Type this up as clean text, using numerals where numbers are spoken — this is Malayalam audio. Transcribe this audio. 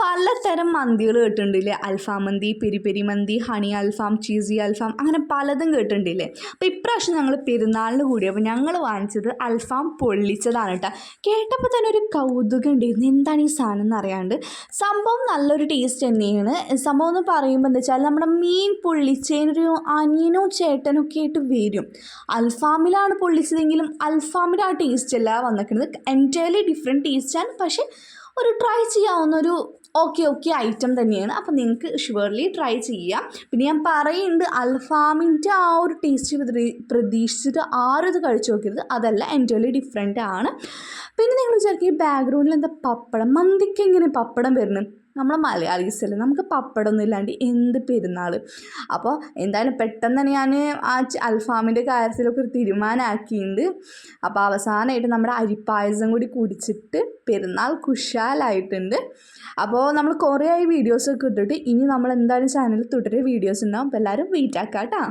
പലതരം മന്തികൾ കേട്ടിട്ടുണ്ടില്ലേ? അൽഫാം മന്തി, പെരി പെരി മന്തി, ഹണി അൽഫാം, ചീസി അൽഫാം, അങ്ങനെ പലതും കേട്ടിട്ടുണ്ടില്ലേ? അപ്പോൾ ഇപ്രാവശ്യം ഞങ്ങൾ പെരുന്നാളിന് കൂടിയപ്പോൾ ഞങ്ങൾ വാങ്ങിച്ചത് അൽഫാം പൊള്ളിച്ചതാണ് കേട്ടോ. കേട്ടപ്പോൾ തന്നെ ഒരു കൗതുകം ഉണ്ടായിരുന്നു, എന്താണ് ഈ സാധനം എന്ന് അറിയാണ്ട്. സംഭവം നല്ലൊരു ടേസ്റ്റ് തന്നെയാണ്. സംഭവം എന്ന് പറയുമ്പോൾ എന്താ വെച്ചാൽ നമ്മുടെ മീൻ പൊള്ളിച്ചതിനൊരു അനിയനോ ചേട്ടനോ ഒക്കെ ആയിട്ട് വരും. അൽഫാമിലാണ് പൊള്ളിച്ചതെങ്കിലും അൽഫാമിൻ്റെ ആ ടേസ്റ്റ് അല്ല വന്നിരിക്കുന്നത്. എൻറ്റയർലി ഡിഫറെൻറ്റ് ടേസ്റ്റാണ്. പക്ഷേ ഒരു ട്രൈ ചെയ്യാവുന്നൊരു ഓക്കെ ഐറ്റം തന്നെയാണ്. അപ്പോൾ നിങ്ങൾക്ക് ഷുവർലി ട്രൈ ചെയ്യാം. പിന്നെ ഞാൻ പറയുന്നുണ്ട്, അൽഫാമിൻ്റെ ആ ഒരു ടേസ്റ്റ് പ്രതീക്ഷിച്ചിട്ട് ആരും ഇത് കഴിച്ചു നോക്കരുത്. അതല്ല, എൻറ്റയർലി ഡിഫറെൻ്റ് ആണ്. പിന്നെ നിങ്ങൾ വിചാരിക്കും ഈ ബാക്ക്ഗ്രൗണ്ടിൽ എന്താ പപ്പടം, മന്തിക്ക് എങ്ങനെ പപ്പടം വരുന്നത്? നമ്മളെ മലയാളീസല്ലേ, നമുക്ക് പപ്പടമൊന്നും ഇല്ലാണ്ട് എന്ത് പെരുന്നാൾ. അപ്പോൾ എന്തായാലും പെട്ടെന്ന് തന്നെ ഞാൻ ആ അൽഫാമിൻ്റെ കാര്യത്തിലൊക്കെ ഒരു തീരുമാനമാക്കിയിട്ടുണ്ട്. അപ്പോൾ അവസാനമായിട്ട് നമ്മുടെ അരിപ്പായസം കൂടി കുടിച്ചിട്ട് പെരുന്നാൾ കുശാലായിട്ടുണ്ട്. അപ്പോൾ നമ്മൾ കുറേ ആയി വീഡിയോസൊക്കെ ഇട്ടിട്ട്, ഇനി നമ്മൾ എന്തായാലും ചാനലിൽ തുടരെ വീഡിയോസ് ഉണ്ടാവും. അപ്പോൾ എല്ലാവരും വെയിറ്റ് ആക്കാം കേട്ടോ.